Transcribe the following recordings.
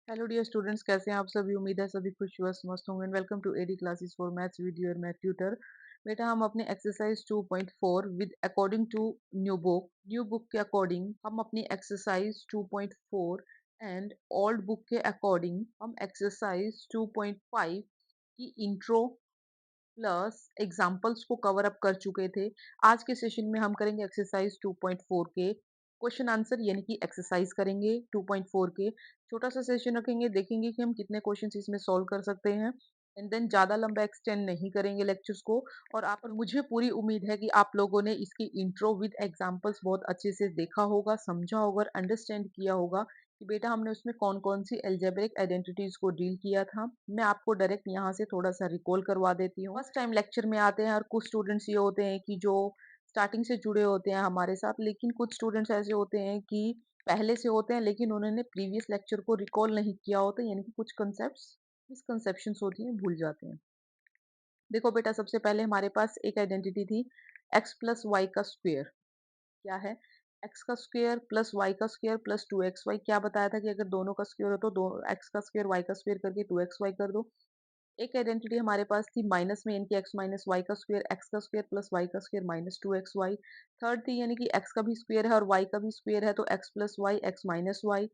Hello dear students, कैसे हैं आप सभी। उम्मीद है सभी खुश व मस्त होंगे। Welcome to AD classes for maths video और मैथ ट्यूटर। बेटा हम अपने exercise 2.4 with according to new book के अकॉर्डिंग हम अपनी एक्सरसाइज 2.4 एंड ओल्ड बुक के अकॉर्डिंग हम एक्सरसाइज 2.5 की इंट्रो प्लस एग्जाम्पल्स को कवर अप कर चुके थे। आज के सेशन में हम करेंगे एक्सरसाइज 2.4 के क्वेश्चन आंसर यानी कि एक्सरसाइज करेंगे 2.4 के। छोटा सा सेशन रखेंगे, देखेंगे कि हम कितने क्वेश्चंस इसमें सॉल्व कर सकते हैं एंड देन ज़्यादा लंबा एक्सटेंड नहीं करेंगे लेक्चर्स को। और मुझे पूरी उम्मीद है कि आप लोगों ने इसकी इंट्रो विद एग्जाम्पल्स बहुत अच्छे से देखा होगा, समझा होगा और अंडरस्टैंड किया होगा कि बेटा हमने उसमें कौन-कौन सी अलजेब्रिक आइडेंटिटीज को डील किया था। मैं आपको डायरेक्ट यहाँ से थोड़ा-सा रिकॉल करवा देती हूँ। फर्स्ट टाइम लेक्चर में आते हैं और कुछ स्टूडेंट्स ये होते हैं कि जो स्टार्टिंग से जुड़े होते हैं हमारे साथ, लेकिन कुछ स्टूडेंट्स ऐसे होते हैं कि पहले से होते हैं लेकिन उन्होंने प्रीवियस लेक्चर को रिकॉल नहीं किया होता, यानी कि कुछ कंसेप्ट्स मिसकंसेप्शंस होती हैं, भूल जाते हैं। देखो बेटा, सबसे पहले हमारे पास एक आइडेंटिटी थी x प्लस वाई का स्क्वेयर। क्या है? एक्स का स्क्वायर प्लस वाई का स्क्वायर प्लस 2xy। क्या बताया था कि अगर दोनों का स्क्वायर हो तो दो एक्स का स्क्वायर वाई का स्क्वायर करके 2xy कर दो। एक आइडेंटिटी हमारे पास थी माइनस में, यानी कि एक्स माइनस वाई का स्क्वायर, एक्स का स्क्वायर प्लस वाई का स्क्वायर माइनस 2xy। थर्ड थी यानी कि एक्स का भी स्क्वायर है और वाई का भी स्क्वायर है तो x plus y x minus y.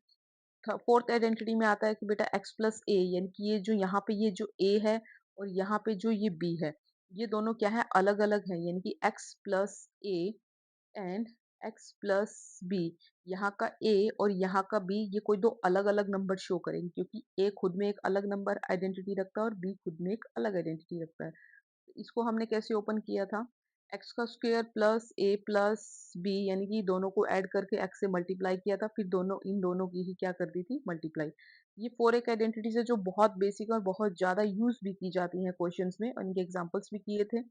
Fourth identity में आता है कि बेटा एक्स प्लस ए, यानी कि ये जो यहाँ पे ये जो ए है और यहाँ पे जो ये बी है, ये दोनों क्या है, अलग अलग है, यानी कि x plus a and x plus b. यहाँ का ए और यहाँ का बी ये कोई दो अलग अलग नंबर शो करेंगे, क्योंकि ए खुद में एक अलग नंबर आइडेंटिटी रखता है और बी खुद में एक अलग आइडेंटिटी रखता है। तो इसको हमने कैसे ओपन किया था? एक्स का square plus a plus B, यानी कि दोनों को ऐड करके एक्स से मल्टीप्लाई किया था, फिर दोनों इन दोनों की ही क्या कर दी थी, मल्टीप्लाई। ये फोर एक आइडेंटिटीज है जो बहुत बेसिक और बहुत ज्यादा यूज भी की जाती हैं क्वेश्चंस में, और इनके एग्जांपल्स भी किए थे।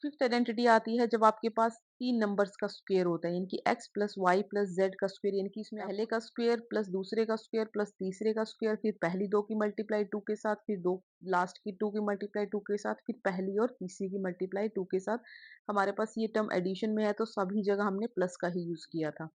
फिफ्थ आइडेंटिटी आती है जब आपके पास तीन नंबर्स का स्क्वायर होता है, यानी कि x plus Y plus z का स्क्वायर, यानी कि इसमें पहले का स्क्वायर प्लस दूसरे का स्क्वायर प्लस तीसरे का स्क्वायर, फिर पहली दो की मल्टीप्लाई टू के साथ, फिर दो लास्ट की टू की मल्टीप्लाई टू के साथ, फिर पहली और तीसरी की मल्टीप्लाई टू के साथ। हमारे पास ये टर्म एडिशन में है तो सभी जगह हमने प्लस का ही यूज किया था।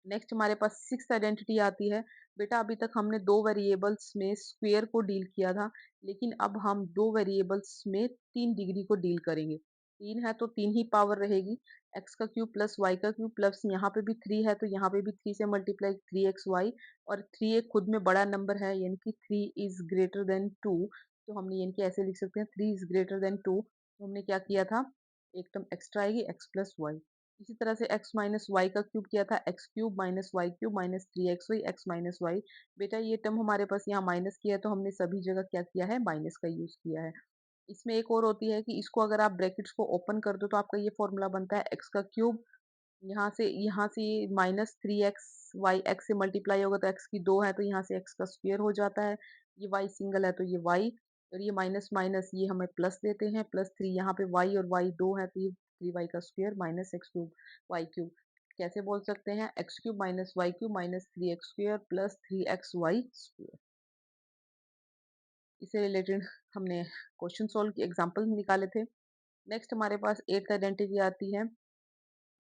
नेक्स्ट हमारे पास सिक्स आइडेंटिटी आती है। बेटा अभी तक हमने दो वेरिएबल्स में स्क्वेयर को डील किया था, लेकिन अब हम दो वेरिएबल्स में तीन डिग्री को डील करेंगे। तीन है तो तीन ही पावर रहेगी, एक्स का क्यूब प्लस वाई का क्यूब प्लस यहाँ पे भी थ्री है तो यहाँ पे भी थ्री से मल्टीप्लाई थ्री एक्स वाई। और थ्री एक खुद में बड़ा नंबर है, यानी कि three is greater than two, तो हमने यानी कि ऐसे लिख सकते हैं three is greater than two. तो हमने क्या किया था, एक टर्म एक्स्ट्रा आएगी एक्स प्लस वाई। इसी तरह से x माइनस वाई का क्यूब किया था, x cube minus y cube minus three x y x minus Y. बेटा ये टर्म हमारे पास यहाँ माइनस किया है तो हमने सभी जगह क्या किया है, माइनस का यूज किया है। इसमें एक और होती है कि इसको अगर आप ब्रैकेट्स को ओपन कर दो तो आपका ये फॉर्मूला बनता है एक्स का क्यूब, यहाँ से minus three x y, x से मल्टीप्लाई होगा तो एक्स की दो है तो यहाँ से एक्स का स्क्वायर हो जाता है। ये वाई सिंगल है तो ये वाई, और ये माइनस माइनस ये हमें प्लस देते हैं, प्लस थ्री यहाँ पे वाई और वाई दो है तो ये थ्री वाई का square minus x cube y cube. कैसे बोल सकते हैं, x cube minus y cube minus three x square plus three x y square. इससे रिलेटेड हमने क्वेश्चन सॉल्व एग्जाम्पल निकाले थे। नेक्स्ट हमारे पास एट्थ आइडेंटिटी आती है,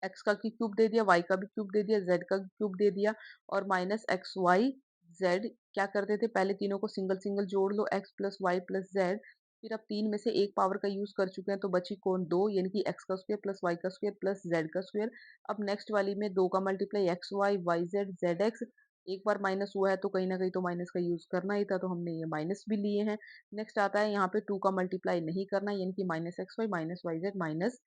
एक्स का क्यूब दे दिया, वाई का भी क्यूब दे दिया, जेड का भी क्यूब दे दिया और माइनस एक्स वाई जेड। क्या करते थे, पहले तीनों को सिंगल सिंगल जोड़ लो, X plus Y plus Z. फिर अब तीन में से एक पावर का यूज कर चुके हैं तो बची कौन, दो, यानी कि एक्स का स्क्वायर प्लस वाई का स्क्वायर प्लस जेड का स्क्वायर। अब नेक्स्ट वाली में दो का multiply x y y z z x. एक बार माइनस हुआ है तो कहीं ना कहीं तो माइनस का यूज करना ही था तो हमने ये माइनस भी लिए हैं। नेक्स्ट आता है यहाँ पे टू का मल्टीप्लाई नहीं करना, यानी कि minus x y minus y z minus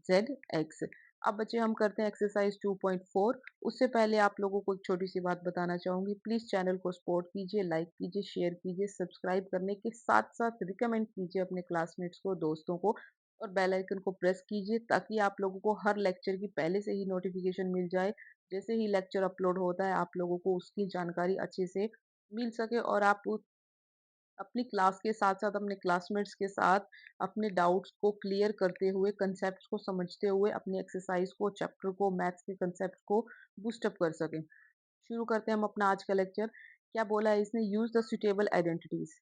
z x. अब बच्चे हम करते हैं एक्सरसाइज 2.4। उससे पहले आप लोगों को एक छोटी सी बात बताना चाहूंगी, प्लीज चैनल को सपोर्ट कीजिए, लाइक कीजिए, शेयर कीजिए, सब्सक्राइब करने के साथ साथ रिकमेंड कीजिए अपने क्लासमेट्स को, दोस्तों को, और बेल आइकन को प्रेस कीजिए ताकि आप लोगों को हर लेक्चर की पहले से ही नोटिफिकेशन मिल जाए। जैसे ही लेक्चर अपलोड होता है आप लोगों को उसकी जानकारी अच्छे से मिल सके और आप अपनी क्लास के साथ-साथ अपने क्लासमेट्स के साथ अपने डाउट्स को क्लियर करते हुए, कंसेप्ट्स को समझते हुए अपनी एक्सरसाइज को, चैप्टर को, मैथ्स के कंसेप्ट्स को बूस्ट अप कर सकें। शुरू करते हैं हम अपना आज का लेक्चर। क्या बोला है इसने, use the suitable identities.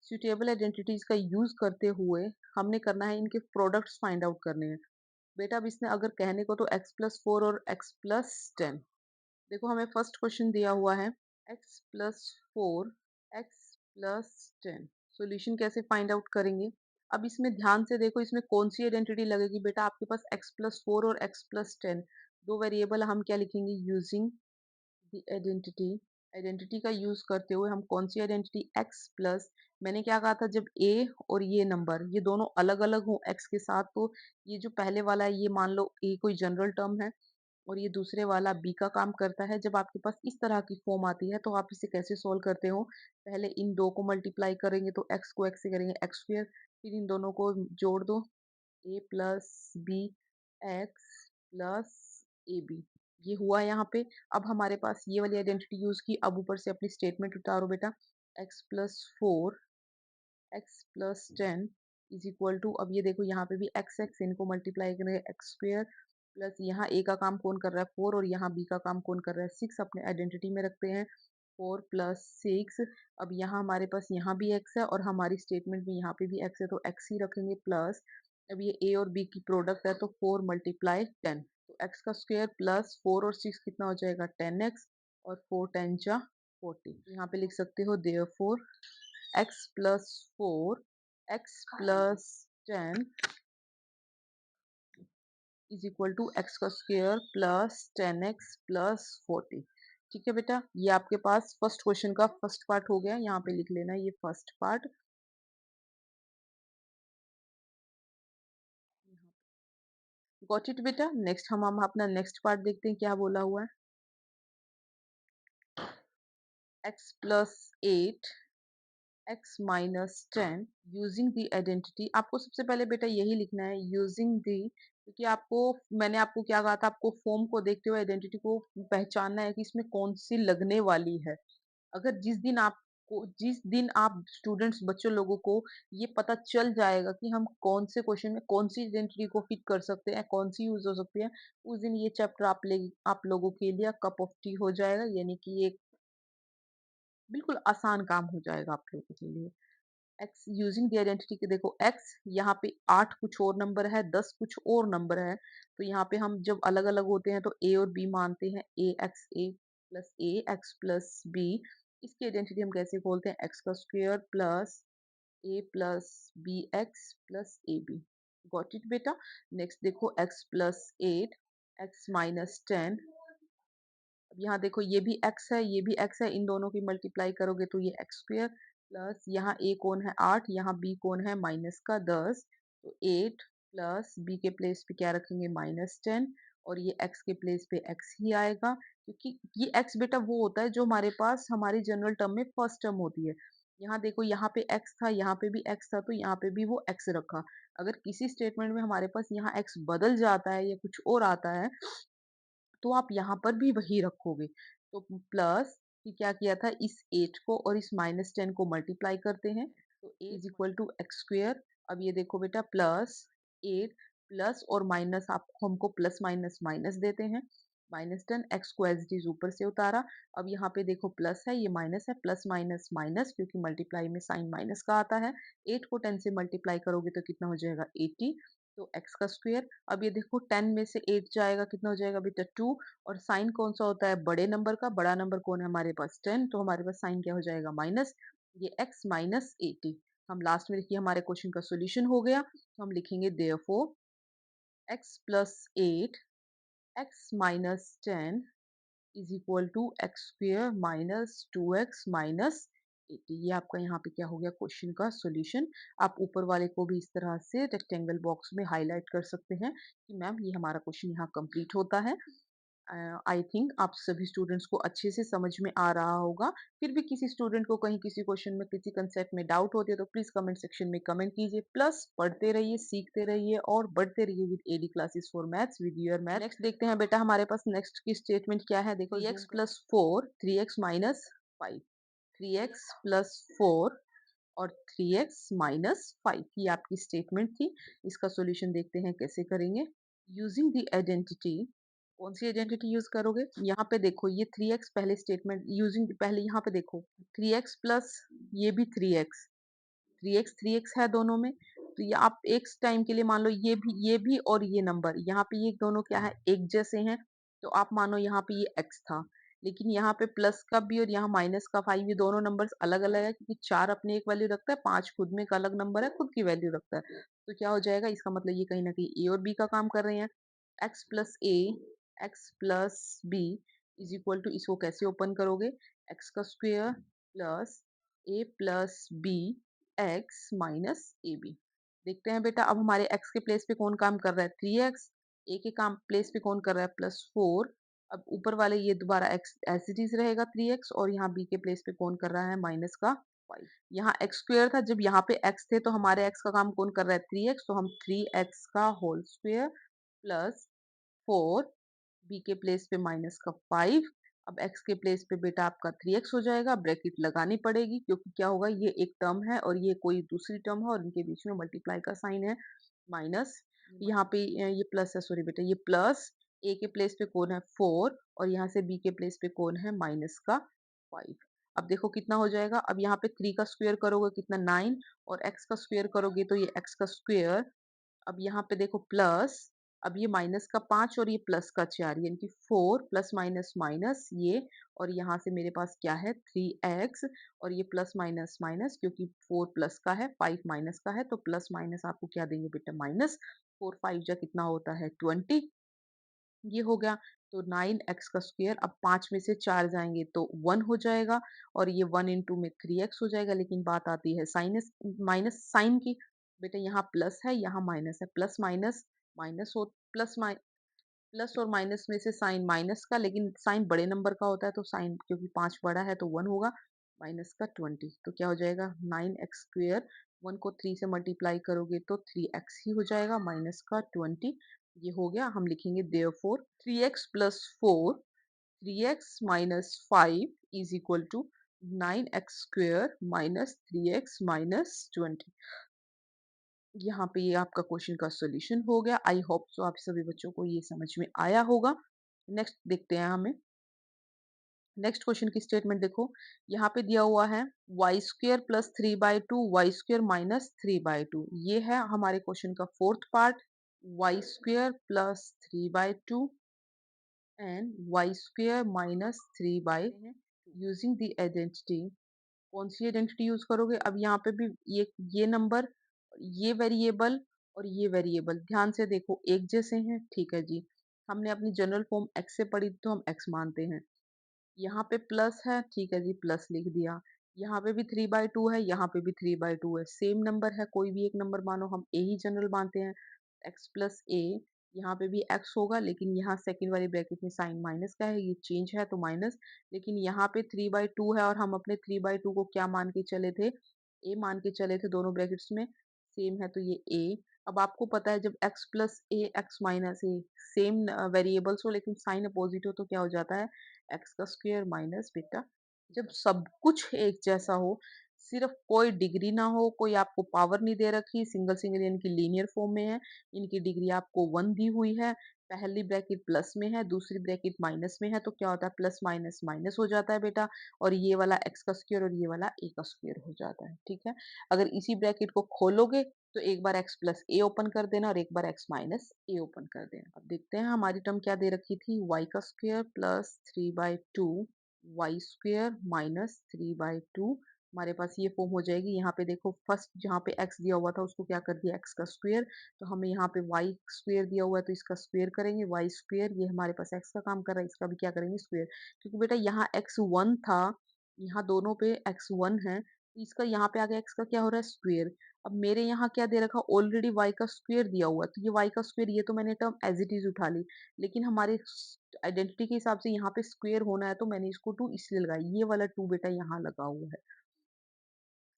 Suitable identities का यूज़ करते हुए हमने करना है, इनके प्रोडक्ट्स फाइंड आउट करने हैं। बेटा अब इसने अगर कहने को तो x+4 और x+10। देखो हमें फर्स्ट क्वेश्चन दिया हुआ है, x plus 4 x plus 10। Solution कैसे फाइंड आउट करेंगे? अब इसमें ध्यान से देखो, इसमें कौन सी आइडेंटिटी लगेगी बेटा? आपके पास एक्स प्लस 4 और एक्स प्लस 10 दो वेरिएबल, हम क्या लिखेंगे? Using the identity. आइडेंटिटी का यूज करते हुए हम कौन सी आइडेंटिटी? एक्स प्लस, मैंने क्या कहा था, जब ए और ये नंबर ये दोनों अलग अलग हो एक्स के साथ, तो ये जो पहले वाला है ये मान लो ए कोई जनरल टर्म है और ये दूसरे वाला बी का काम करता है। जब आपके पास इस तरह की फॉर्म आती है तो आप इसे कैसे सोल्व करते हो? पहले इन दो को मल्टीप्लाई करेंगे तो एक्स को एक्स से करेंगे एक्स स्क्वायर, फिर इन दोनों को जोड़ दो, A plus B x plus A B. ये हुआ यहाँ पे। अब हमारे पास ये वाली आइडेंटिटी यूज की, अब ऊपर से अपनी स्टेटमेंट उतारो बेटा। X plus 4 x plus 10 is equal to, अब ये देखो यहाँ पे भी एक्स एक्स, इनको मल्टीप्लाई करेंगे एक्स स्क्वायर प्लस, यहाँ ए का काम कौन कर रहा है? 4, और यहाँ बी का काम कौन कर रहा है? 6। अपने आइडेंटिटी में रखते हैं 4 प्लस 6। अब यहाँ हमारे पास यहाँ भी एक्स है और हमारी स्टेटमेंट में यहाँ पे भी एक्स है तो एक्स ही रखेंगे प्लस, अब ये ए और बी की प्रोडक्ट है तो 4 मल्टीप्लाई 10, तो एक्स का स्क्वायर प्लस 4 और 6 कितना हो जाएगा? 10x, और 4 10 जा 40। यहाँ पे लिख सकते हो therefore x plus 4 x plus 10 is equal to x का स्क्वायर प्लस 10x प्लस 40। ठीक है बेटा, ये आपके पास फर्स्ट क्वेश्चन का फर्स्ट पार्ट हो गया। यहाँ पे लिख लेना ये फर्स्ट पार्ट। गॉट इट बेटा? नेक्स्ट हम अपना नेक्स्ट पार्ट देखते हैं क्या बोला हुआ है। x plus 8 x minus 10 using the identity. आपको सबसे पहले बेटा यही लिखना है यूजिंग द, क्योंकि आपको, मैंने आपको क्या कहा था, आपको फॉर्म को देखते हुए आइडेंटिटी को पहचानना है कि इसमें कौन सी लगने वाली है। अगर जिस दिन आप स्टूडेंट्स बच्चों लोगों को ये पता चल जाएगा कि हम कौन से क्वेश्चन में कौन सी आइडेंटिटी को फिट कर सकते हैं, कौन सी यूज हो सकती है, उस दिन ये चैप्टर आप लोगों के लिए कप ऑफ टी हो जाएगा, यानी कि ये बिल्कुल आसान काम हो जाएगा आप लोगों के लिए। एक्स यूजिंग द आइडेंटिटी के देखो, एक्स यहाँ पे 8 कुछ और नंबर है, 10 कुछ और नंबर है, तो यहाँ पे हम जब अलग अलग होते हैं तो ए और बी मानते हैं, ए एक्स प्लस बी। इसकी आइडेंटिटी हम कैसे खोलते हैं? एक्स का square plus a plus B x plus A b. Got it बेटा? नेक्स्ट देखो, एक्स प्लस 8 एक्स माइनस 10। अब यहाँ देखो ये भी x है, ये भी x है, इन दोनों की मल्टीप्लाई करोगे तो ये एक्स स्क्वायर प्लस, यहाँ a कौन है? 8, यहाँ b कौन है? माइनस का 10, तो 8 प्लस b के प्लेस पे क्या रखेंगे? माइनस 10, और ये x के प्लेस पे x ही आएगा, क्योंकि ये x बेटा वो होता है जो हमारे पास हमारी जनरल टर्म में फर्स्ट टर्म होती है। यहाँ देखो, यहाँ पे x था, यहाँ पे भी x था, तो यहाँ पे भी वो x रखा। अगर किसी स्टेटमेंट में हमारे पास यहाँ x बदल जाता है या कुछ और आता है, तो आप यहाँ पर भी वही रखोगे। तो प्लस कि क्या किया था, इस 8 को और इस माइनस 10 को मल्टीप्लाई करते हैं, तो 8 is equal to x square. अब ये देखो बेटा, प्लस 8 प्लस और माइनस, आपको हमको प्लस माइनस माइनस देते हैं, माइनस 10, एक्स को एज इट इज ऊपर से उतारा। अब यहाँ पे देखो प्लस है, ये माइनस है, प्लस माइनस माइनस, क्योंकि मल्टीप्लाई में साइन माइनस का आता है। 8 को 10 से मल्टीप्लाई करोगे तो कितना हो जाएगा? 80, तो एक्स का स्क्वायर। अब ये देखो 10 में से 8 जाएगा, कितना हो जाएगा बेटा? 2, और साइन कौन सा होता है? बड़े नंबर का। बड़ा नंबर कौन है हमारे पास? 10, तो हमारे पास साइन क्या हो जाएगा? माइनस, ये x माइनस 80। हम लास्ट में देखिए हमारे क्वेश्चन का सोल्यूशन हो गया, तो हम लिखेंगे therefore x plus 8 x minus 10 is equal to x square minus 2x minus 80। ये आपका यहाँ पे क्या हो गया? क्वेश्चन का सॉल्यूशन। आप ऊपर वाले को भी इस तरह से रेक्टेंगल बॉक्स में हाईलाइट कर सकते हैं कि मैम ये हमारा क्वेश्चन यहाँ कंप्लीट होता है। आई थिंक आप सभी स्टूडेंट्स को अच्छे से समझ में आ रहा होगा। फिर भी किसी स्टूडेंट को कहीं किसी क्वेश्चन में किसी कंसेप्ट में डाउट होती है तो प्लीज कमेंट सेक्शन में कमेंट कीजिए। प्लस पढ़ते रहिए, सीखते रहिए और बढ़ते रहिए with AD classes for maths with your math. Next देखते हैं बेटा हमारे पास नेक्स्ट की स्टेटमेंट क्या है। देखो, 3x plus 4 3x minus 5, 3x plus 4 और 3x माइनस 5, ये आपकी स्टेटमेंट थी। इसका सॉल्यूशन देखते हैं कैसे करेंगे। यूजिंग द आइडेंटिटी, कौन सी आइडेंटिटी यूज करोगे? यहाँ पे देखो ये 3x पहले स्टेटमेंट यूजिंग, पहले यहाँ पे देखो 3x प्लस ये भी 3x, 3x है दोनों में, तो ये आप एक टाइम के लिए मान लो ये भी और ये नंबर यहाँ पे ये दोनों क्या है? एक जैसे हैं, तो आप मानो यहाँ पे ये x था, लेकिन यहाँ पे प्लस का भी और यहाँ माइनस का 5 ये दोनों नंबर्स अलग-अलग है क्योंकि 4 अपनी एक वैल्यू रखता है, 5 खुद में एक अलग नंबर है, खुद की वैल्यू रखता है। तो क्या हो जाएगा इसका मतलब ये कहीं न कहीं ए और बी का काम कर रहे हैं। x plus a, x plus b is equal to इसको कैसे ओपन करोगे? x का square plus a plus b x minus a b. देखते हैं बेटा अब हमारे x के प्लेस पे कौन काम कर रहा है? 3x, ए के काम प्लेस पे कौन कर रहा है? प्लस 4। अब ऊपर वाले ये दोबारा x एज़ इट इज़ रहेगा 3x और यहाँ b के प्लेस पे कौन कर रहा है? माइनस का 5। यहाँ x स्क्वायर था जब यहाँ पे x थे तो हमारे x का काम कौन कर रहा है? 3x तो हम 3x का होल स्क्वायर प्लस 4 b के प्लेस पे माइनस का 5। अब x के प्लेस पे बेटा आपका 3x हो जाएगा, ब्रैकेट लगानी पड़ेगी क्योंकि क्या होगा ये एक टर्म है और ये कोई दूसरी टर्म है और इनके बीच में मल्टीप्लाई का साइन है माइनस। यहाँ पे ये प्लस है, सॉरी बेटा ये प्लस a के प्लेस पे कौन है? 4 और यहाँ से b के प्लेस पे कौन है? माइनस का 5। अब देखो कितना हो जाएगा? अब यहाँ पे 3 का स्क्वायर करोगे कितना? 9 और x का स्क्वायर करोगे तो ये x का स्क्वायर। अब यहाँ पे देखो प्लस, अब ये माइनस का 5 और ये प्लस का 4 यानी कि 4 प्लस माइनस माइनस ये और यहाँ से मेरे पास क्या है 3x और ये प्लस माइनस माइनस क्योंकि 4 प्लस का है 5 माइनस का है तो प्लस माइनस आपको क्या देंगे बेटा माइनस। 4 5 जा कितना होता है 20। ये हो गया तो 9x का स्क्वायर। अब 5 में से 4 जाएंगे तो 1 हो जाएगा और ये 1 इंटू में 3x हो जाएगा। लेकिन बात आती है साइनस माइनस साइन की। बेटा यहाँ प्लस है यहाँ माइनस है, प्लस माइनस माइनस हो प्लस और माइनस में से साइन माइनस का, लेकिन साइन बड़े नंबर का होता है तो साइन क्योंकि 5 बड़ा है तो 1 होगा माइनस का 20। तो क्या हो जाएगा 9x स्क्वायर 1 को 3 से मल्टीप्लाई करोगे तो 3x ही हो जाएगा माइनस का 20। ये हो गया। हम लिखेंगे therefore 3x plus 4 3x minus 5 is equal to 9x square minus 3x minus 20। यहाँ पे ये आपका क्वेश्चन का सॉल्यूशन हो गया। आई होप सो आप सभी बच्चों को ये समझ में आया होगा। नेक्स्ट देखते हैं हमें नेक्स्ट क्वेश्चन की स्टेटमेंट देखो। यहाँ पे दिया हुआ है y square plus 3/2 y square minus 3/2। ये है हमारे क्वेश्चन का fourth part. Y square plus 3/2 and y square minus 3 by using the identity. कौन सी आइडेंटिटी यूज करोगे? अब यहाँ पे भी ये नंबर, ये वेरिएबल और ये वेरिएबल ध्यान से देखो एक जैसे हैं, ठीक है जी। हमने अपनी जनरल फॉर्म x से पढ़ी तो हम x मानते हैं। यहाँ पे प्लस है, ठीक है जी प्लस लिख दिया। यहाँ पे भी 3/2 है, यहाँ पे भी 3/2 है, सेम नंबर है कोई भी एक नंबर मानो, हम a ही जनरल मानते हैं। x प्लस a, यहाँ पे भी x होगा लेकिन यहाँ सेकंड वाली ब्रैकेट में साइन माइनस का है, ये चेंज है तो माइनस। लेकिन यहाँ पे 3/2 है और हम अपने 3/2 को क्या मान के चले थे? a मान के चले थे, दोनों ब्रैकेट्स में सेम है तो ये a। अब आपको पता है जब x plus a x minus a same variables हो लेकिन साइन अपोजिट हो तो क्या हो जाता है? एक्स का स्क्वायर माइनस बेटा जब सब कुछ एक जैसा हो, सिर्फ कोई डिग्री ना हो, कोई आपको पावर नहीं दे रखी, सिंगल सिंगल इनकी लीनियर फॉर्म में है, इनकी डिग्री आपको 1 दी हुई है, पहली ब्रैकेट प्लस में है दूसरी ब्रैकेट माइनस में है तो क्या होता है प्लस माइनस माइनस हो जाता है बेटा और ये वाला एक्स का स्क्वायर और ये वाला ए का स्क्वायर हो जाता है। ठीक है, अगर इसी ब्रैकेट को खोलोगे तो एक बार x प्लस ए ओपन कर देना और एक बार x माइनस ए ओपन कर देना। अब देखते हैं हमारी टर्म क्या दे रखी थी, y का square plus 3/2 y square minus 3/2। हमारे पास ये फॉर्म हो जाएगी। यहाँ पे देखो फर्स्ट जहाँ पे x दिया हुआ था उसको क्या कर दिया x का स्क्वायर, तो हमें यहाँ पे y स्क्वायर दिया हुआ है तो इसका स्क्वायर करेंगे y स्क्वायर, ये हमारे पास x का काम कर रहा है इसका भी क्या करेंगे स्क्वायर, क्योंकि बेटा यहाँ x1 था, यहाँ दोनों पे x1 है तो इसका यहाँ पे आ गया x का क्या हो रहा है स्क्वायर। अब मेरे यहाँ क्या दे रखा ऑलरेडी y का स्क्वायर दिया हुआ है तो ये y का स्क्वायर ये तो मैंने टर्म एज इट इज उठा ली, लेकिन हमारे आइडेंटिटी के हिसाब से यहाँ पे स्क्वायर होना है तो मैंने इसको 2 इसलिए लगाई, ये वाला 2 बेटा यहाँ लगा हुआ है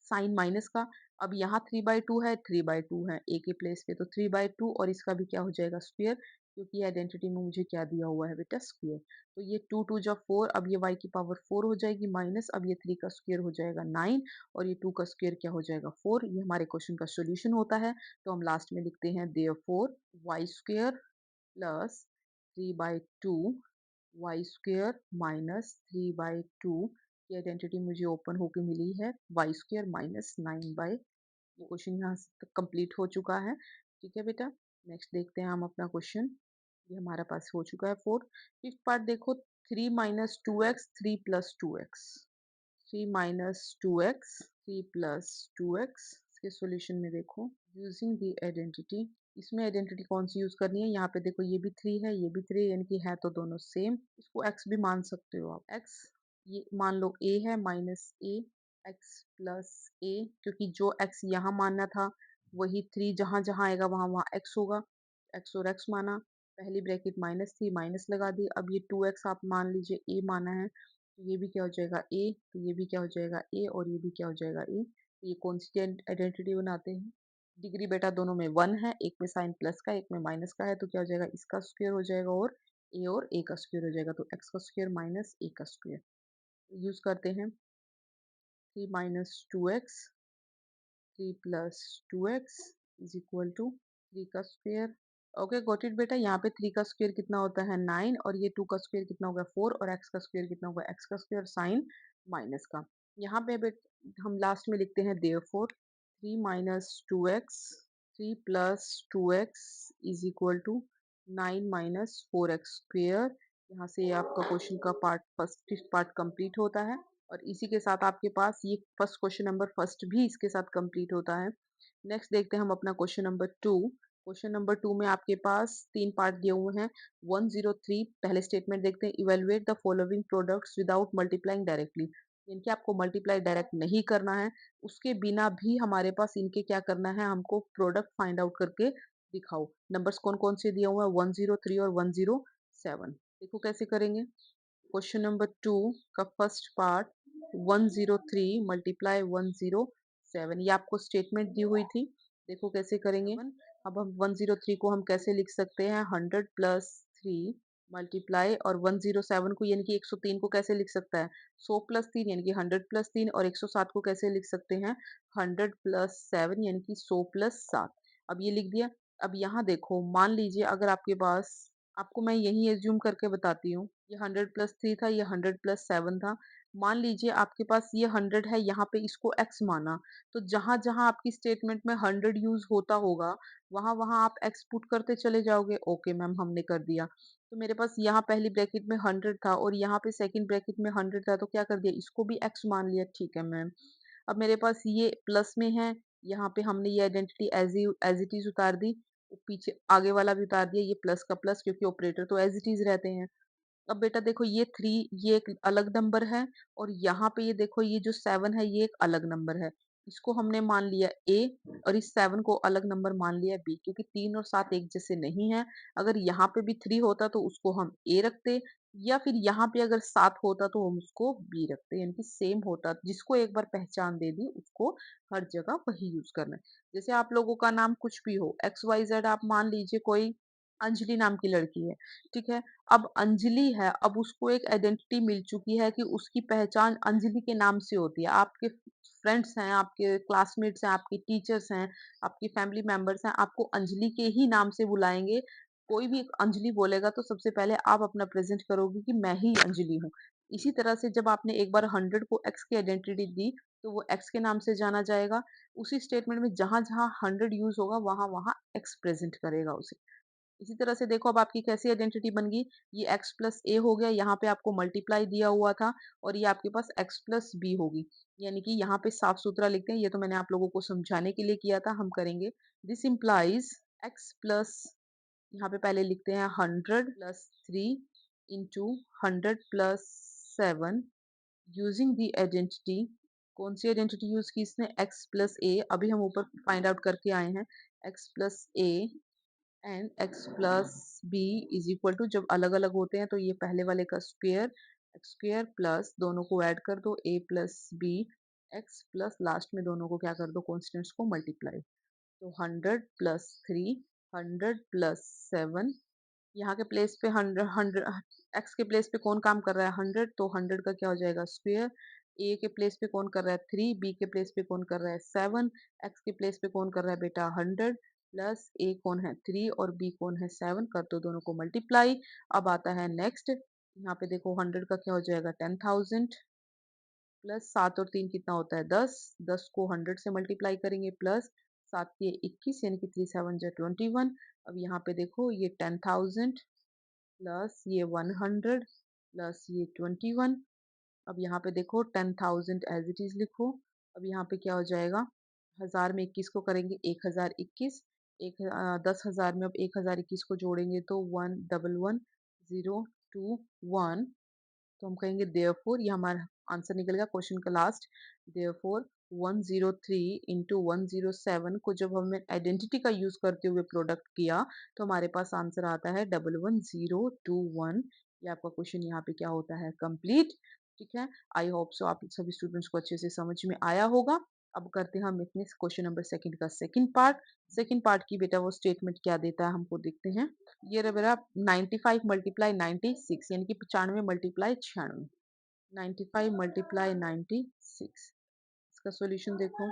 साइन माइनस का। अब यहाँ 3/2 है 3/2 है ए के प्लेस पे तो 3/2 और इसका भी क्या हो जाएगा स्क्वायर, क्योंकि आइडेंटिटी में मुझे क्या दिया हुआ है बेटा स्क्वायर। तो ये 2 2 जा 4, अब ये y की पावर 4 हो जाएगी माइनस, अब ये 3 का स्क्वायर हो जाएगा 9 और ये 2 का स्क्वायर क्या हो जाएगा 4। ये हमारे क्वेश्चन का सोल्यूशन होता है। तो हम लास्ट में लिखते हैं therefore y square plus 3/2 y square minus 3/2 की आइडेंटिटी मुझे ओपन होके मिली है वाई स्क्वायर माइनस 9/। ये क्वेश्चन यहाँ तक कंप्लीट हो चुका है। ठीक है बेटा, नेक्स्ट देखते हैं हम अपना क्वेश्चन। ये हमारा पास हो चुका है फोर्थ। फिफ्थ पार्ट देखो, 3 minus 2x 3 plus 2x, 3 minus 2x 3 plus 2x। इसके सॉल्यूशन में देखो यूजिंग द आइडेंटिटी, इसमें आइडेंटिटी कौन सी यूज करनी है, यहाँ पे देखो ये भी 3 है ये भी 3 है, यानी कि है तो दोनों सेम। इसको x भी मान सकते हो आप, x ये मान लो a है minus a, x plus a, क्योंकि जो x यहाँ मानना था वही 3 जहाँ जहाँ आएगा वहाँ वहाँ x होगा, x और x माना, पहली ब्रैकेट माइनस थी माइनस लगा दी। अब ये 2x आप मान लीजिए a माना है, तो ये भी क्या हो जाएगा a, तो ये भी क्या हो जाएगा a, और ये भी क्या हो जाएगा a। तो ये कॉन्स्टेंट आइडेंटिटी बनाते हैं। डिग्री बेटा दोनों में 1 है, एक में साइन प्लस का एक में माइनस का है, तो क्या हो जाएगा इसका स्क्वायर हो जाएगा और a का स्क्वायर हो जाएगा, तो x का स्क्वायर माइनस a का स्क्वायर। यूज करते हैं 3 minus 2x 3 plus 2x is equal to 3 का स्क्वायर। ओके गॉट इट बेटा, यहाँ पे 3 का स्क्वायर कितना होता है 9, और ये 2 का स्क्वायर कितना होगा 4, और x का स्क्वायर कितना होगा x का स्क्वायर साइन माइनस का। यहाँ पे हम लास्ट में लिखते हैं therefore 3 minus 2x 3 plus 2x is equal to 9 minus 4x square. यहाँ से आपका क्वेश्चन का पार्ट फर्स्ट पार्ट कंप्लीट होता है, और इसी के साथ आपके पास ये फर्स्ट क्वेश्चन नंबर फर्स्ट भी इसके साथ कंप्लीट होता है। नेक्स्ट देखते हैं हम अपना क्वेश्चन नंबर 2। क्वेश्चन नंबर 2 में आपके पास 3 पार्ट दिए हुए हैं। 103 पहले स्टेटमेंट देखते हैं, evaluate the following products without multiplying directly, इनके आपको मल्टीप्लाई डायरेक्ट नहीं करना है, उसके बिना भी हमारे पास इनके क्या करना है, हमको प्रोडक्ट फाइंड आउट करके दिखाओ। नंबर्स कौन कौन से दिए हुए हैं 103 और 107, देखो कैसे करेंगे। क्वेश्चन नंबर 2 का फर्स्ट पार्ट 103 मल्टीप्लाई 107, ये आपको स्टेटमेंट दी हुई थी, देखो कैसे करेंगे। अब हम 103 को हम कैसे लिख सकते हैं 100 प्लस 3 मल्टीप्लाई, और 107 को यानी कि 103 को कैसे लिख सकता है 100 प्लस 3 यानी कि 100 प्लस 3, और 107 को कैसे लिख सकते हैं 100 प्लस 7 यानी कि 100 प्लस 7। अब ये लिख दिया। अब यहाँ देखो मान लीजिए अगर आपके पास, आपको मैं यही एज्यूम करके बताती हूँ, ये 100 प्लस 3 था, ये 100 प्लस 7 था। मान लीजिए आपके पास ये 100 है, यहाँ पे इसको x माना, तो जहां जहां आपकी स्टेटमेंट में 100 यूज होता होगा वहां वहां आप x पुट करते चले जाओगे। ओके मैम हमने कर दिया। तो मेरे पास यहाँ पहली ब्रैकेट में 100 था और यहाँ पे सेकंड ब्रैकेट में 100 था, तो क्या कर दिया इसको भी x मान लिया, ठीक है मैम। अब मेरे पास ये प्लस में है, यहाँ पे हमने ये आइडेंटिटी एज इट इज उतार दी, पीछे आगे वाला भी उतार दिया, ये प्लस का प्लस क्योंकि ऑपरेटर तो एज इट इज रहते हैं। अब बेटा देखो ये 3 ये एक अलग नंबर है, और यहाँ पे ये देखो ये जो 7 है ये एक अलग नंबर है, इसको हमने मान लिया a, और इस 7 को अलग नंबर मान लिया b, क्योंकि 3 और 7 एक जैसे नहीं है। अगर यहाँ पे भी 3 होता तो उसको हम a रखते, या फिर यहाँ पे अगर 7 होता तो हम उसको b रखते, यानी कि सेम होता, जिसको एक बार पहचान दे दी उसको हर जगह वही यूज करना है। जैसे आप लोगों का नाम कुछ भी हो XYZ, आप मान लीजिए कोई अंजलि नाम की लड़की है, ठीक है। अब अंजलि है, अब उसको एक आइडेंटिटी मिल चुकी है कि उसकी पहचान अंजलि के नाम से होती है। आपके फ्रेंड्स हैं, आपके क्लासमेट्स हैं, आपके टीचर्स हैं, आपकी फैमिली मेंबर्स हैं, आपको अंजलि के ही नाम से बुलाएंगे। कोई भी अंजलि बोलेगा तो सबसे पहले आप अपना प्रेजेंट करोगे कि मैं ही अंजलि हूँ। इसी तरह से जब आपने एक बार 100 को x की आइडेंटिटी दी तो वो x के नाम से जाना जाएगा। उसी स्टेटमेंट में जहां जहां 100 यूज होगा वहां वहां x प्रेजेंट करेगा उसे। इसी तरह से देखो अब आपकी कैसी आइडेंटिटी बन गई, ये x प्लस ए हो गया, यहाँ पे आपको मल्टीप्लाई दिया हुआ था, और ये आपके पास x प्लस बी होगी, यानी कि यहाँ पे साफ सुथरा लिखते हैं, ये तो मैंने आप लोगों को समझाने के लिए किया था, हम करेंगे। दिस इम्प्लाइज x प्लस, यहाँ पे पहले लिखते हैं 100 plus 3 into 100 plus 7 using the identity. कौन सी आइडेंटिटी यूज की इसने x प्लस ए, अभी हम ऊपर फाइंड आउट करके आए हैं, x plus a and x plus b is equal to, जब अलग अलग होते हैं तो ये पहले वाले का स्क्वेयर, एक्स स्क्वेयर प्लस दोनों को ऐड कर दो a plus B x plus last में दोनों को क्या कर दो कॉन्स्टेंट्स को मल्टीप्लाई, तो 100 प्लस 3 100 प्लस 7, यहाँ के प्लेस पे 100 एक्स के प्लेस पे कौन काम कर रहा है 100, तो 100 का क्या हो जाएगा स्क्वेयर, ए के प्लेस पे कौन कर रहा है 3, बी के प्लेस पे कौन कर रहा है 7, एक्स के प्लेस पे कौन कर रहा है बेटा 100, प्लस ए कौन है 3 और बी कौन है 7, कर दो दोनों को मल्टीप्लाई। अब आता है नेक्स्ट, यहाँ पे देखो 100 का क्या हो जाएगा 10,000, प्लस 7 और 3 कितना होता है 10, 10 को 100 से मल्टीप्लाई करेंगे, प्लस 7 के 21 यानी कि 3 7 जा 21। अब यहाँ पे देखो ये 10,000 प्लस ये 100, प्लस ये 21। अब यहाँ पे देखो 10,000 एज इट इज लिखो। अब यहाँ पे क्या हो जाएगा, 1000 में 21 को करेंगे 1021, 10,000 में अब 1021 को जोड़ेंगे तो 111,021। तो हम कहेंगे देयरफॉर, ये हमारा आंसर निकलेगा क्वेश्चन का लास्ट। देयरफॉर 103 इंटू 107 को जब हमने आइडेंटिटी का यूज करते हुए प्रोडक्ट किया तो हमारे पास आंसर आता है 11021। ये आपका क्वेश्चन यहाँ पे क्या होता है, कंप्लीट। ठीक है, आई होप सो आप सभी स्टूडेंट्स को अच्छे से समझ में आया होगा। अब करते हैं हम अपने क्वेश्चन नंबर सेकंड का सेकंड पार्ट। सेकंड पार्ट की बेटा वो स्टेटमेंट क्या देता है हमको देखते हैं। ये रहा मेरा 95 मल्टीप्लाई 96 यानी कि 95 मल्टीप्लाई 96। 95 मल्टीप्लाई 96, इसका सॉल्यूशन देखो।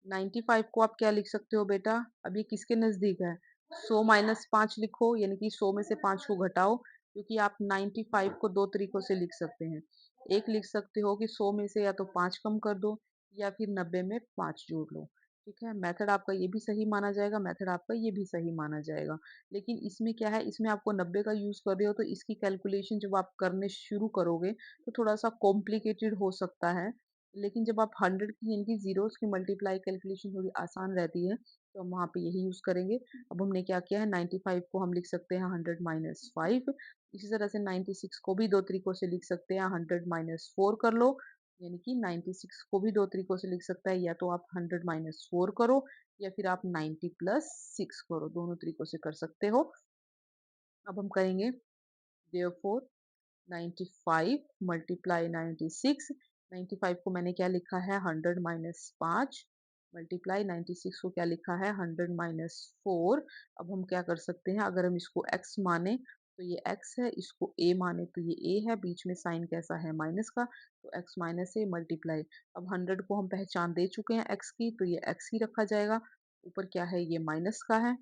95 को आप क्या लिख सकते हो बेटा, अब ये किसके नजदीक है, 100 माइनस 5 लिखो, यानी कि 100 में से 5 को घटाओ, क्योंकि आप 95 को दो तरीकों से लिख सकते हैं। एक लिख सकते हो कि 100 में से या तो 5 कम कर दो या फिर 90 में 5 जोड़ लो। ठीक है, मेथड आपका ये भी सही माना जाएगा, मेथड आपका ये भी सही माना जाएगा। लेकिन इसमें क्या है, इसमें आपको 90 का यूज कर रहे हो तो इसकी कैलकुलेशन जब आप करने शुरू करोगे तो थोड़ा सा कॉम्प्लिकेटेड हो सकता है। लेकिन जब आप 100 की यानी कि जीरोस की मल्टीप्लाई कैलकुलेशन थोड़ी आसान रहती है तो हम वहाँ पे यही यूज करेंगे। अब हमने क्या किया है, 95 को हम लिख सकते हैं 100 माइनस 5। इसी तरह से 96 को भी दो तरीकों से लिख सकते हैं, 100 माइनस 4 कर लो, यानी कि 96 को भी दो तरीकों से लिख सकता है, या तो आप 100 माइनस 4 करो या फिर आप 90 प्लस 6 करो, दोनों तरीकों से कर सकते हो। अब हम करेंगे देयरफॉर 95 मल्टीप्लाई 96। 95 को मैंने क्या लिखा है, 100 माइनस 5 मल्टीप्लाई 96 को क्या लिखा है, 100 माइनस 4। अब हम क्या कर सकते हैं, अगर हम इसको x माने तो ये x है, इसको a माने तो ये a है, बीच में साइन कैसा है, माइनस का, तो x माइनस a मल्टीप्लाई। अब 100 को हम पहचान दे चुके हैं x की, तो ये x ही रखा जाएगा। ऊपर क्या है, ये माइनस का है,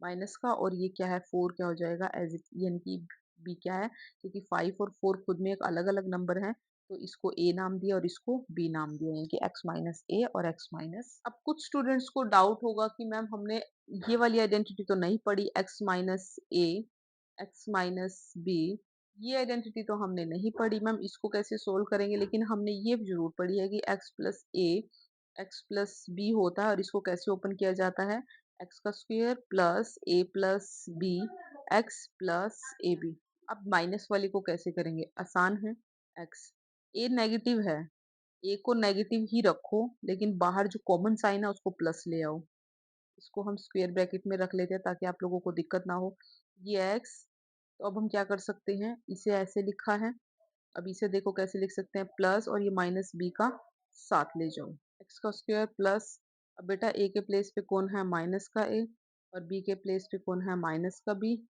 माइनस का, और ये क्या है, 4 क्या हो जाएगा एज इट, यानी कि बी क्या है, क्योंकि 5 और 4 खुद में एक अलग अलग नंबर है तो इसको ए नाम दिया और इसको बी नाम दिया, यानी कि x माइनस ए और x माइनस। अब कुछ स्टूडेंट्स को डाउट होगा कि मैम हमने ये वाली आइडेंटिटी तो नहीं पढ़ी, x माइनस ए, x माइनस बी, ये आइडेंटिटी तो हमने नहीं पढ़ी मैम, इसको कैसे सोल्व करेंगे। लेकिन हमने ये जरूर पढ़ी है कि x प्लस ए एक्स प्लस बी होता है, और इसको कैसे ओपन किया जाता है, एक्स का square plus a plus B, x plus A b. अब माइनस वाले को कैसे करेंगे, आसान है। एक्स, ए नेगेटिव है, ए को नेगेटिव ही रखो, लेकिन बाहर जो कॉमन साइन है उसको प्लस ले आओ। इसको हम स्क्वायर ब्रैकेट में रख लेते हैं ताकि आप लोगों को दिक्कत ना हो। ये एक्स, तो अब हम क्या कर सकते हैं, इसे ऐसे लिखा है, अब इसे देखो कैसे लिख सकते हैं, प्लस और ये माइनस बी का साथ ले जाओ, एक्स का स्क्वायर प्लस। अब बेटा ए के प्लेस पे कौन है, माइनस का ए, और बी के प्लेस पे कौन है, माइनस का बी।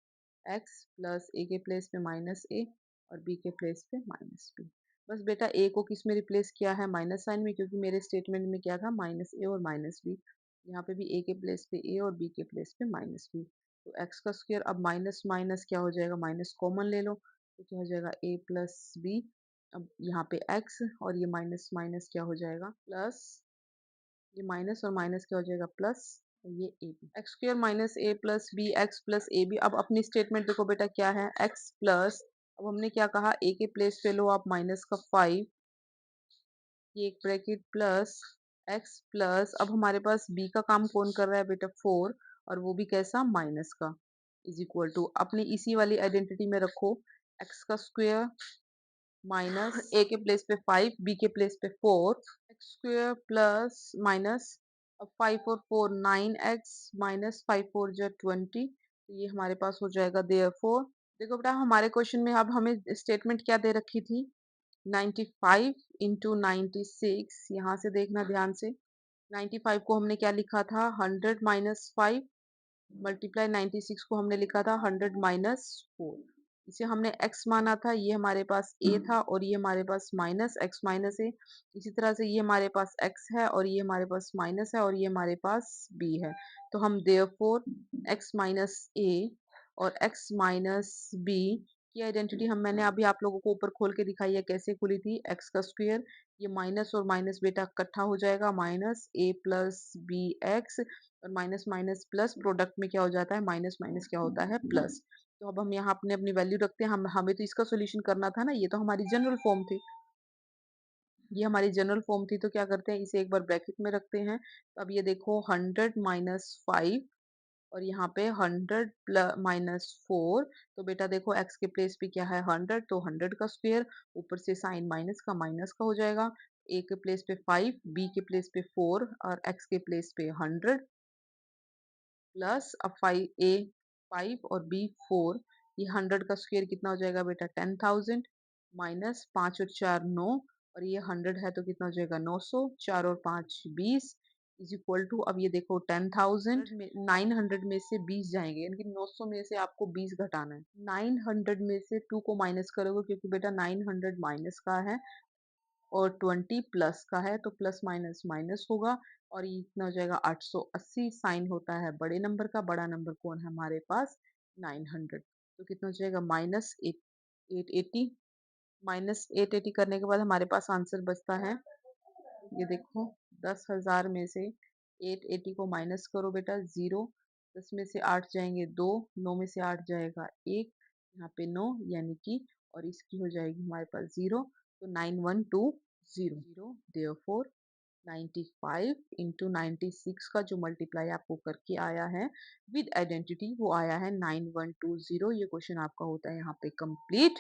एक्स प्लस ए के प्लेस पे माइनस ए और बी के प्लेस पे माइनस बी। बस बेटा ए को किस में रिप्लेस किया है, माइनस साइन में, क्योंकि मेरे स्टेटमेंट में क्या था, माइनस ए और माइनस बी। यहाँ पे भी ए के प्लेस पे ए और बी के प्लेस पे माइनस बी। तो एक्स का स्क्वायर, अब माइनस माइनस क्या हो जाएगा, माइनस कॉमन ले लो तो क्या हो जाएगा, ए प्लस बी। अब यहाँ पे एक्स और ये माइनस माइनस क्या हो जाएगा, प्लस, ये माइनस और माइनस क्या हो जाएगा, प्लस, ये a b, x square minus a plus B, x plus A b. अब अपनी स्टेटमेंट देखो बेटा क्या है, एक्स प्लस, अब हमने क्या कहा, ए के प्लेस पे लो आप माइनस का 5, ये एक ब्रैकेट प्लस, एक्स प्लस, अब हमारे पास बी का काम कौन कर रहा है बेटा, 4, और वो भी कैसा, माइनस का, इज इक्वल टू, अपनी इसी वाली आइडेंटिटी में रखो, एक्स का स्क्वायर माइनस ए के प्लेस पे 5, बी के प्लेस पे 4, एक्स स्क्वायर प्लस माइनस, अब 5 और 4 9x माइनस 5 4 जो 20, तो ये हमारे पास हो जाएगा देयरफॉर। देखो बेटा हमारे क्वेश्चन में अब हमें स्टेटमेंट क्या दे रखी थी, 95 इंटू 96, यहाँ से देखना ध्यान से, 95 को हमने क्या लिखा था, 100 माइनस 5 मल्टीप्लाई 96 को हमने लिखा था 100 माइनस 4। इसे हमने x माना था, ये हमारे पास a था, और ये हमारे पास माइनस x माइनस a। इसी तरह से ये हमारे पास x है और ये हमारे पास माइनस है और ये हमारे पास b है। तो हम देयरफॉर x माइनस a और x माइनस b की आइडेंटिटी हम, मैंने अभी आप लोगों को ऊपर खोल के दिखाई है कैसे खुली थी, x का स्क्वायर, ये माइनस और माइनस बेटा इकट्ठा हो जाएगा, minus a plus B x, और माइनस माइनस प्लस प्रोडक्ट में क्या हो जाता है, माइनस माइनस क्या होता है, प्लस। तो अब हम यहाँ अपने अपनी वैल्यू रखते हैं, हम हमें तो इसका सॉल्यूशन करना था ना, ये तो हमारी जनरल फॉर्म थी। ये हमारी जनरल फॉर्म थी तो क्या करते हैं, इसे एक बार ब्रैकेट में रखते हैं। अब ये देखो 100 माइनस 5 और यहाँ पे 100 माइनस 4। तो बेटा देखो x के प्लेस पे क्या है 100, तो 100 का स्क्वायर, ऊपर से साइन माइनस का हो जाएगा। a के प्लेस पे 5, b के प्लेस पे 4 और x के प्लेस पे 100 प्लस अब 5 और b 4। ये 100 का स्क्वायर कितना हो जाएगा बेटा 10,000 माइनस 5 और 4 9 और ये 100 है तो कितना हो जाएगा 900, 4 और 5 20 इज इक्वल टू। अब ये देखो 10,000 में 900 में से 20 जाएंगे, यानी कि 900 में से आपको 20 घटाना है। 900 में से 2 को माइनस करोगे क्योंकि बेटा 900 माइनस का है और 20 प्लस का है, तो प्लस माइनस माइनस होगा और ये इतना हो जाएगा 880। साइन होता है बड़े नंबर का, बड़ा नंबर कौन है हमारे पास 900। तो कितना हो जाएगा माइनस 880। माइनस 880 करने के बाद हमारे पास आंसर बचता है, ये देखो 10,000 में से 880 को माइनस करो बेटा 0। 10 में से 8 जाएंगे 2, 9 में से 8 जाएगा 1, यहाँ पे 9 यानी कि, और इसकी हो जाएगी हमारे पास 0। तो 9120 देयरफॉर 95 इंटू 96 का जो मल्टीप्लाई आपको करके आया है विद आइडेंटिटी वो आया है 9120। ये क्वेश्चन आपका होता है यहाँ पे कंप्लीट।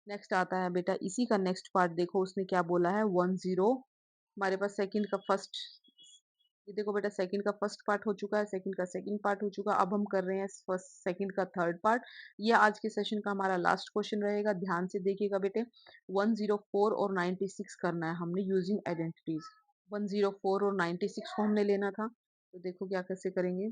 नेक्स्ट आता है बेटा इसी का नेक्स्ट पार्ट, देखो उसने क्या बोला है 10। हमारे पास सेकंड का फर्स्ट, ये देखो बेटा सेकंड का फर्स्ट पार्ट हो चुका है, सेकंड का सेकंड पार्ट हो चुका है। अब हम कर रहे हैं फर्स्ट सेकंड का थर्ड पार्ट। ये आज के सेशन का हमारा लास्ट क्वेश्चन रहेगा, ध्यान से देखिएगा बेटे। 104 और 96 करना है हमने यूजिंग आइडेंटिटीज। 104 और 96 को हमने लेना था, तो देखो क्या कैसे करेंगे।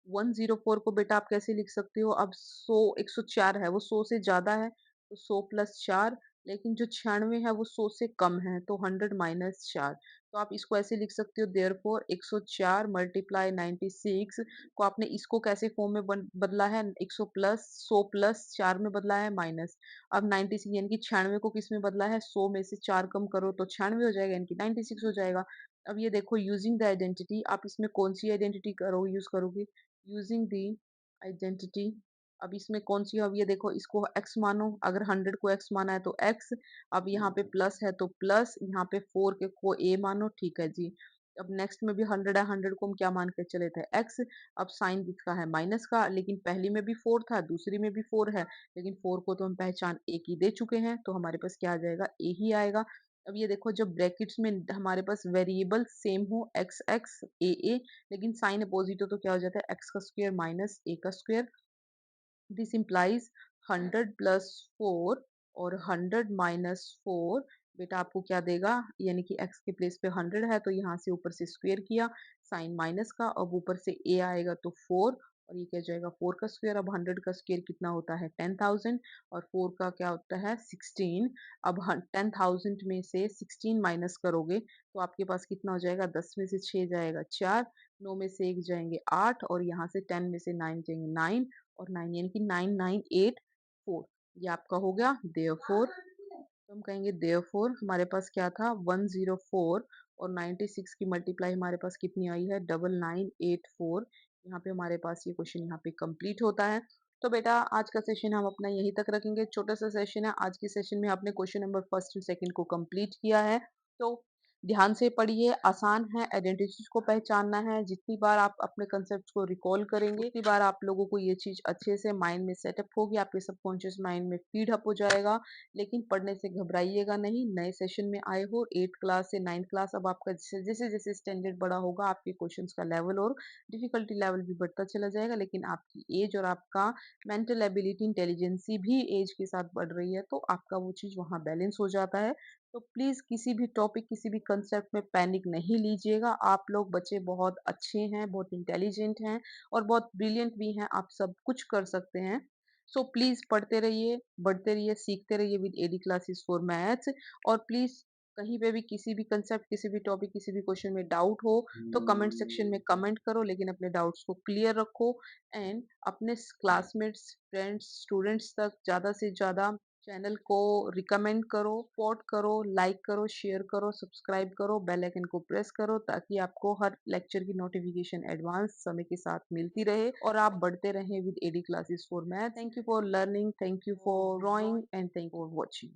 104 को बेटा आप कैसे लिख सकते हो, अब 100 104 है वो 100 से ज्यादा है तो 100 प्लस 4, लेकिन जो 96 है वो 100 से कम है तो 100 माइनस 4। तो आप इसको ऐसे लिख सकते हो देयरफॉर 104 मल्टीप्लाई 96 को आपने इसको कैसे फॉर्म में बदला है, 100 प्लस 100 प्लस 4 में बदला है माइनस। अब 96 यानी कि 96 को किस में बदला है, 100 में से 4 कम करो तो 96 हो जाएगा, यानी कि 96 हो जाएगा। अब ये देखो यूजिंग द आइडेंटिटी, आप इसमें कौन सी आइडेंटिटी करो यूज करोगे, यूजिंग द आइडेंटिटी। अब इसमें कौन सी, अब ये देखो इसको x मानो, अगर 100 को x माना है तो x, अब यहाँ पे प्लस है तो प्लस, यहाँ पे 4 के को a मानो, ठीक है जी। अब नेक्स्ट में भी 100 है, 100 को हम क्या मान के चले थे x। अब साइन किसका है माइनस का, लेकिन पहली में भी 4 था दूसरी में भी 4 है, लेकिन 4 को तो हम पहचान a की दे चुके हैं तो हमारे पास क्या आ जाएगा a ही आएगा। अब ये देखो जब ब्रैकेट्स में हमारे पास वेरिएबल सेम हो x x a a, लेकिन साइन अपोजिट हो तो क्या हो जाता है x का स्क्वायर माइनस a का स्क्वायर। दिस implies 100 प्लस 4 और 100 माइनस 4 बेटा आपको क्या देगा, यानी कि x के प्लेस पे 100 है तो यहाँ से ऊपर से स्क्वायर किया साइन माइनस का, अब ऊपर से a आएगा तो 4 और ये क्या जाएगा 4 का स्क्वायर। अब 100 का स्क्वायर कितना होता है 10,000 और 4 का क्या होता है 16। अब 10,000 में से 16 माइनस करोगे तो आपके पास कितना हो जाएगा, 10 में से 6 जाएगा 4, 9 में से 1 जाएंगे 8 और यहाँ से 10 में से 9 जाएंगे 9 और 9 यानी कि 9984। ये आपका हो गया देयरफॉर। तो हम कहेंगे देयरफॉर हमारे पास क्या था 104 और 96 की मल्टीप्लाई हमारे पास कितनी आई है 9984। यहाँ पे हमारे पास ये क्वेश्चन यहाँ पे कंप्लीट होता है। तो बेटा आज का सेशन हम अपना यहीं तक रखेंगे, छोटा सा सेशन है। आज के सेशन में आपने question number first and second को कंप्लीट किया है, तो ध्यान से पढ़िए, आसान है, आइडेंटिटीज को पहचानना है। जितनी बार आप अपने कंसेप्ट को रिकॉल करेंगे उतनी बार आप लोगों को ये चीज अच्छे से माइंड में सेटअप होगी, आपके सबकॉन्शियस माइंड में फीड अप हो जाएगा। लेकिन पढ़ने से घबराइएगा नहीं, नए सेशन में आए हो 8th क्लास से 9th क्लास, अब आपका जैसे जैसे जैसे स्टैंडर्ड बड़ा होगा आपके क्वेश्चंस का लेवल और डिफिकल्टी लेवल भी बढ़ता चला जाएगा, लेकिन आपकी एज और आपका मेंटल एबिलिटी इंटेलिजेंसी भी एज के साथ बढ़ रही है, तो आपका वो चीज वहाँ बैलेंस हो जाता है। तो प्लीज किसी भी टॉपिक किसी भी कंसेप्ट में पैनिक नहीं लीजिएगा। आप लोग बच्चे बहुत अच्छे हैं, बहुत इंटेलिजेंट हैं और बहुत ब्रिलियंट भी हैं, आप सब कुछ कर सकते हैं। सो प्लीज पढ़ते रहिए, बढ़ते रहिए, सीखते रहिए with AD classes for maths. और प्लीज कहीं पे भी किसी भी कंसेप्ट किसी भी टॉपिक किसी भी क्वेश्चन में डाउट हो तो कमेंट सेक्शन में कमेंट करो, लेकिन अपने डाउट्स को क्लियर रखो एंड अपने क्लासमेट्स फ्रेंड्स स्टूडेंट्स तक ज़्यादा से ज़्यादा चैनल को रिकमेंड करो, सपोर्ट करो, लाइक करो, शेयर करो, सब्सक्राइब करो, बेल आइकन को प्रेस करो ताकि आपको हर लेक्चर की नोटिफिकेशन एडवांस समय के साथ मिलती रहे और आप बढ़ते रहें with AD classes for math. Thank you for learning, thank you for drawing and thank for watching.